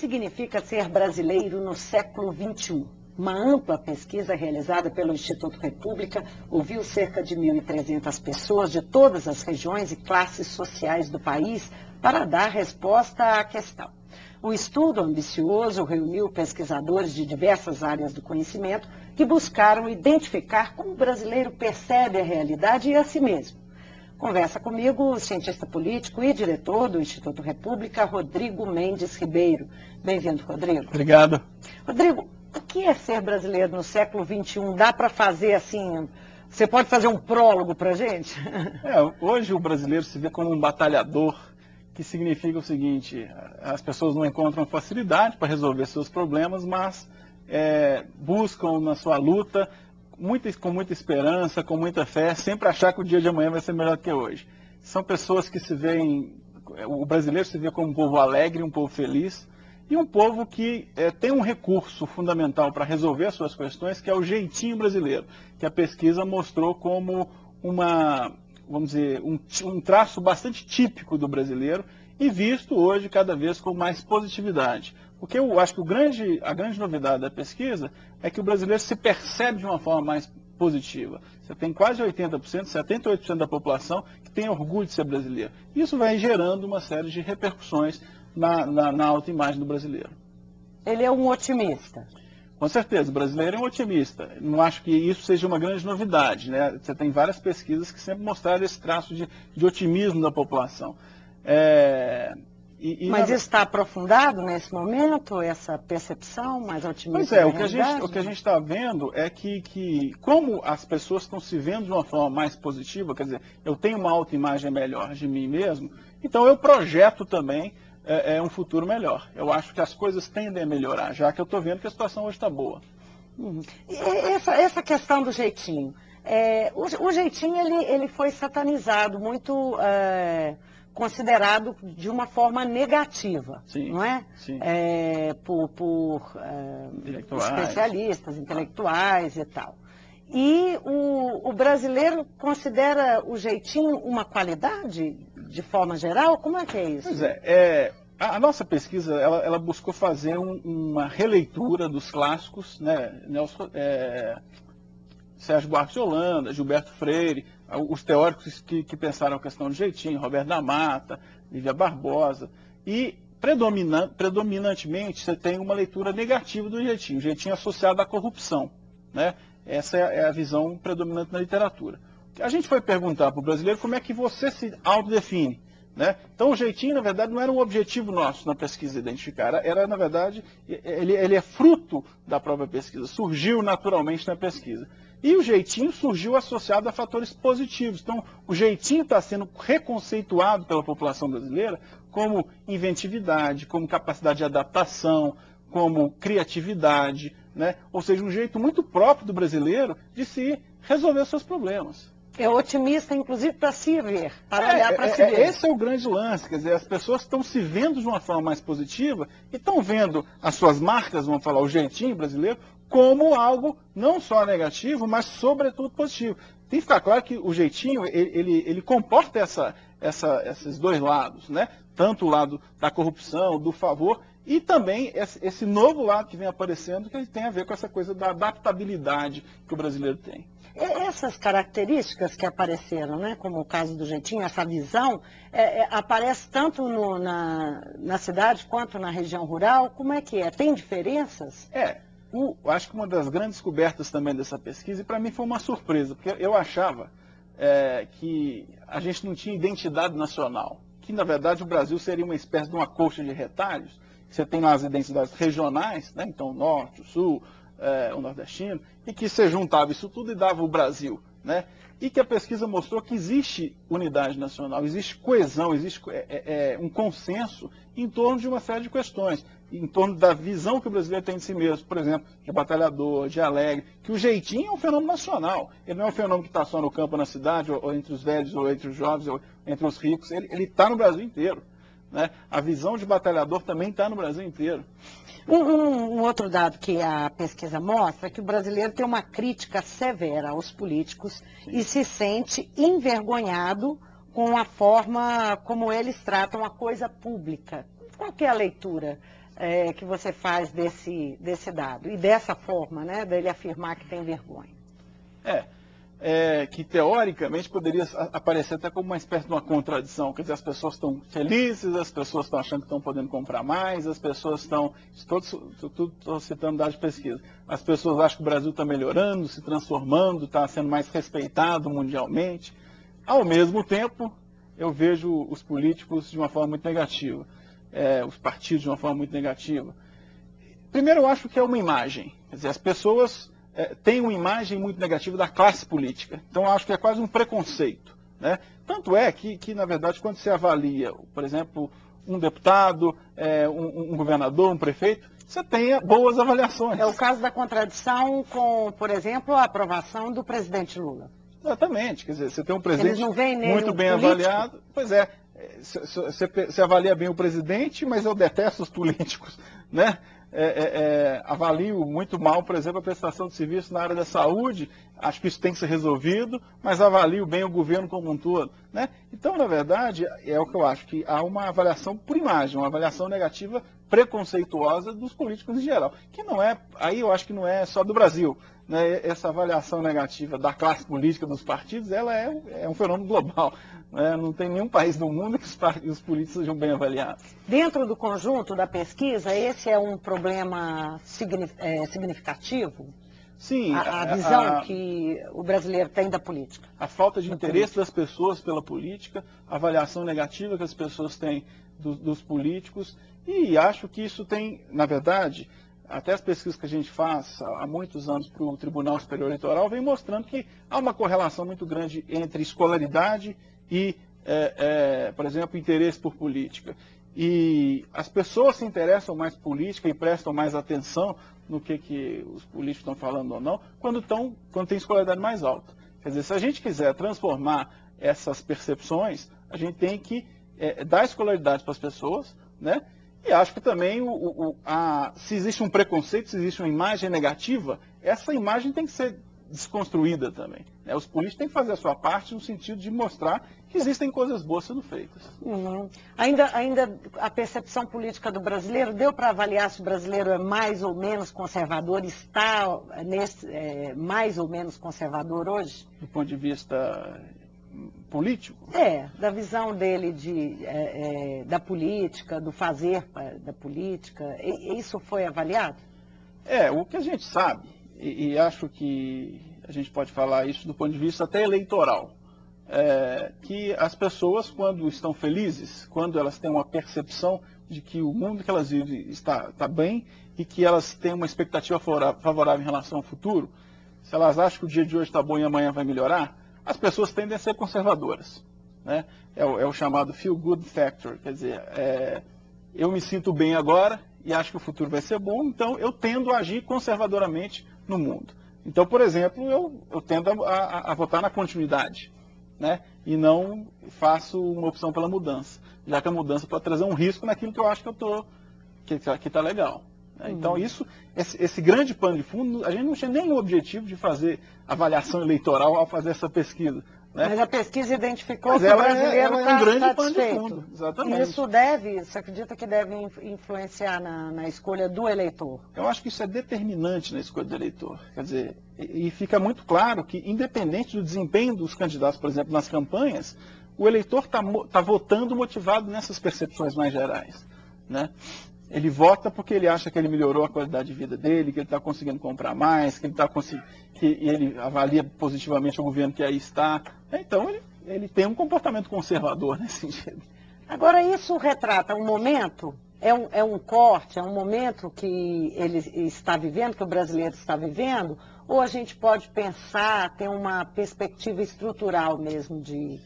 significa ser brasileiro no século XXI? Uma ampla pesquisa realizada pelo Instituto República ouviu cerca de 1.300 pessoas de todas as regiões e classes sociais do país para dar resposta à questão. O estudo ambicioso reuniu pesquisadores de diversas áreas do conhecimento que buscaram identificar como o brasileiro percebe a realidade e a si mesmo. Conversa comigo o cientista político e diretor do Instituto República, Rodrigo Mendes Ribeiro. Bem-vindo, Rodrigo. Obrigado. Rodrigo, o que é ser brasileiro no século XXI? Dá para fazer assim, você pode fazer um prólogo para a gente? Hoje o brasileiro se vê como um batalhador, que significa o seguinte: as pessoas não encontram facilidade para resolver seus problemas, mas buscam na sua luta, com muita esperança, com muita fé, sempre achar que o dia de amanhã vai ser melhor do que hoje. São pessoas que se veem, o brasileiro se vê como um povo alegre, um povo feliz, e um povo que tem um recurso fundamental para resolver as suas questões, que é o jeitinho brasileiro, que a pesquisa mostrou como vamos dizer, um traço bastante típico do brasileiro e visto hoje cada vez com mais positividade. Porque eu acho que a grande novidade da pesquisa é que o brasileiro se percebe de uma forma mais positiva. Você tem quase 80%, 78% da população que tem orgulho de ser brasileiro. Isso vai gerando uma série de repercussões na autoimagem do brasileiro. Ele é um otimista. Com certeza, o brasileiro é um otimista. Não acho que isso seja uma grande novidade, né? Você tem várias pesquisas que sempre mostraram esse traço de otimismo da população. Mas está aprofundado nesse momento, essa percepção mais otimista? Pois é, o que a gente está vendo é que como as pessoas estão se vendo de uma forma mais positiva, quer dizer, eu tenho uma autoimagem melhor de mim mesmo, então eu projeto também um futuro melhor. Eu acho que as coisas tendem a melhorar, já que eu estou vendo que a situação hoje está boa. Essa questão do jeitinho. O jeitinho ele foi satanizado, muito considerado de uma forma negativa, sim, não é? Sim. Por especialistas, intelectuais e tal. E o brasileiro considera o jeitinho uma qualidade, de forma geral? Como é que é isso? Pois a nossa pesquisa, ela buscou fazer uma releitura dos clássicos, né? Sérgio Buarque de Holanda, Gilberto Freire, os teóricos que pensaram a questão do jeitinho, Roberto da Mata, Lívia Barbosa, e predominantemente você tem uma leitura negativa do jeitinho, o jeitinho associado à corrupção, né? Essa é a visão predominante na literatura. A gente foi perguntar para o brasileiro como é que você se autodefine, né? Então o jeitinho, na verdade, não era um objetivo nosso na pesquisa identificar, era na verdade, ele é fruto da própria pesquisa, surgiu naturalmente na pesquisa. E o jeitinho surgiu associado a fatores positivos. Então, o jeitinho está sendo reconceituado pela população brasileira como inventividade, como capacidade de adaptação, como criatividade, né? Ou seja, um jeito muito próprio do brasileiro de se resolver os seus problemas. É otimista, inclusive, para se ver, para olhar para si mesmo. Esse é o grande lance, quer dizer, as pessoas estão se vendo de uma forma mais positiva e estão vendo as suas marcas, vamos falar, o jeitinho brasileiro, como algo não só negativo, mas sobretudo positivo. Tem que ficar claro que o jeitinho, ele comporta esses dois lados, né? Tanto o lado da corrupção, do favor, e também esse novo lado que vem aparecendo, que tem a ver com essa coisa da adaptabilidade que o brasileiro tem. Essas características que apareceram, né, como o caso do jeitinho, essa visão, aparece tanto na cidade quanto na região rural? Como é que é? Tem diferenças? Eu acho que uma das grandes descobertas também dessa pesquisa, e para mim foi uma surpresa, porque eu achava que a gente não tinha identidade nacional, que na verdade o Brasil seria uma espécie de uma colcha de retalhos. Você tem lá as identidades regionais, né? Então o norte, o sul, o nordestino, e que você juntava isso tudo e dava o Brasil, né? E que a pesquisa mostrou que existe unidade nacional, existe coesão, existe um consenso em torno de uma série de questões, em torno da visão que o brasileiro tem de si mesmo, por exemplo, de batalhador, de alegre, que o jeitinho é um fenômeno nacional, ele não é um fenômeno que está só no campo, na cidade, ou entre os velhos, ou entre os jovens, ou entre os ricos, ele está no Brasil inteiro, né? A visão de batalhador também está no Brasil inteiro. Um outro dado que a pesquisa mostra é que o brasileiro tem uma crítica severa aos políticos e se sente envergonhado com a forma como eles tratam a coisa pública. Qual que é a leitura que você faz desse dado? E dessa forma, né, dele afirmar que tem vergonha? Que teoricamente poderia aparecer até como uma espécie de uma contradição. Quer dizer, as pessoas estão felizes, as pessoas estão achando que estão podendo comprar mais, as pessoas estão... Estou citando dados de pesquisa. As pessoas acham que o Brasil está melhorando, se transformando, está sendo mais respeitado mundialmente. Ao mesmo tempo, eu vejo os políticos de uma forma muito negativa. Os partidos de uma forma muito negativa. Primeiro, eu acho que é uma imagem. Quer dizer, as pessoas têm uma imagem muito negativa da classe política. Então, eu acho que é quase um preconceito, né? Tanto é que, na verdade, quando você avalia, por exemplo, um deputado, um governador, um prefeito, você tem boas avaliações. É o caso da contradição com, por exemplo, a aprovação do presidente Lula. Exatamente. Quer dizer, você tem um presidente Eles não veem nele muito bem político? avaliado. Pois é. Você avalia bem o presidente, mas eu detesto os políticos, né? Avalio muito mal, por exemplo, a prestação de serviço na área da saúde, acho que isso tem que ser resolvido, mas avalio bem o governo como um todo, né? Então, na verdade, é o que eu acho, que há uma avaliação por imagem, uma avaliação negativa preconceituosa dos políticos em geral, que não é, aí eu acho que não é só do Brasil, né? Essa avaliação negativa da classe política, dos partidos, ela é um fenômeno global, né? Não tem nenhum país do mundo que os políticos sejam bem avaliados. Dentro do conjunto da pesquisa, esse é um problema significativo? Sim. A visão que o brasileiro tem da política. A falta de interesse das pessoas pela política, a avaliação negativa que as pessoas têm dos políticos, e acho que isso tem, na verdade, até as pesquisas que a gente faz há muitos anos para o Tribunal Superior Eleitoral, vem mostrando que há uma correlação muito grande entre escolaridade e, por exemplo, interesse por política. E as pessoas se interessam mais por política e prestam mais atenção no que os políticos estão falando ou não, quando tem escolaridade mais alta. Quer dizer, se a gente quiser transformar essas percepções, a gente tem que dar escolaridade para as pessoas, né? E acho que também, se existe um preconceito, se existe uma imagem negativa, essa imagem tem que ser desconstruída também, né? Os políticos têm que fazer a sua parte no sentido de mostrar que existem coisas boas sendo feitas. Uhum. Ainda a percepção política do brasileiro, deu para avaliar se o brasileiro é mais ou menos conservador, está mais ou menos conservador hoje? Do ponto de vista político? Da visão dele da política, do fazer da política, isso foi avaliado? O que a gente sabe, e acho que a gente pode falar isso do ponto de vista até eleitoral, que as pessoas, quando estão felizes, quando elas têm uma percepção de que o mundo que elas vivem está bem e que elas têm uma expectativa favorável em relação ao futuro, se elas acham que o dia de hoje está bom e amanhã vai melhorar, as pessoas tendem a ser conservadoras, né? É o chamado feel good factor, quer dizer, eu me sinto bem agora e acho que o futuro vai ser bom, então eu tendo a agir conservadoramente no mundo. Então, por exemplo, eu tendo a votar na continuidade, né? E não faço uma opção pela mudança, já que a mudança pode trazer um risco naquilo que eu acho que está legal. Né? Então, esse grande pano de fundo, a gente não tinha nenhum objetivo de fazer avaliação eleitoral ao fazer essa pesquisa. Né? Mas a pesquisa identificou que o brasileiro está um grande satisfeito. pano de fundo, exatamente. Isso você acredita que deve influenciar na escolha do eleitor? Eu acho que isso é determinante na escolha do eleitor. Quer dizer, e fica muito claro que, independente do desempenho dos candidatos, por exemplo, nas campanhas, o eleitor está votando motivado nessas percepções mais gerais, né? Ele vota porque ele acha que ele melhorou a qualidade de vida dele, que ele está conseguindo comprar mais, que ele avalia positivamente o governo que aí está. Então, ele tem um comportamento conservador nesse sentido. Agora, isso retrata um momento, é um corte, é um momento que ele está vivendo, que o brasileiro está vivendo, ou a gente pode pensar, ter uma perspectiva estrutural mesmo de...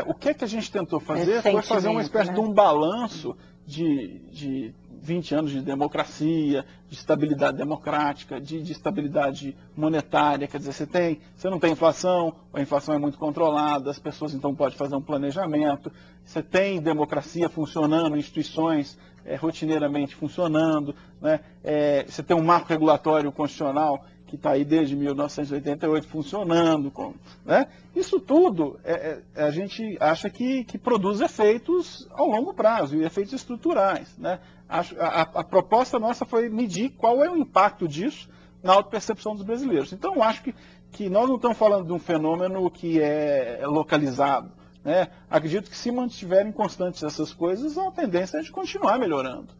O que a gente tentou fazer foi fazer uma espécie de um balanço de 20 anos de democracia, de estabilidade democrática, de estabilidade monetária. Quer dizer, você não tem inflação, a inflação é muito controlada, as pessoas então podem fazer um planejamento, você tem democracia funcionando, instituições rotineiramente funcionando, né? Você tem um marco regulatório constitucional que está aí desde 1988 funcionando, né? Isso tudo a gente acha que produz efeitos ao longo prazo, e efeitos estruturais, né? A proposta nossa foi medir qual é o impacto disso na autopercepção dos brasileiros. Então, eu acho que nós não estamos falando de um fenômeno que é localizado, né? Acredito que se mantiverem constantes essas coisas, a tendência é de continuar melhorando.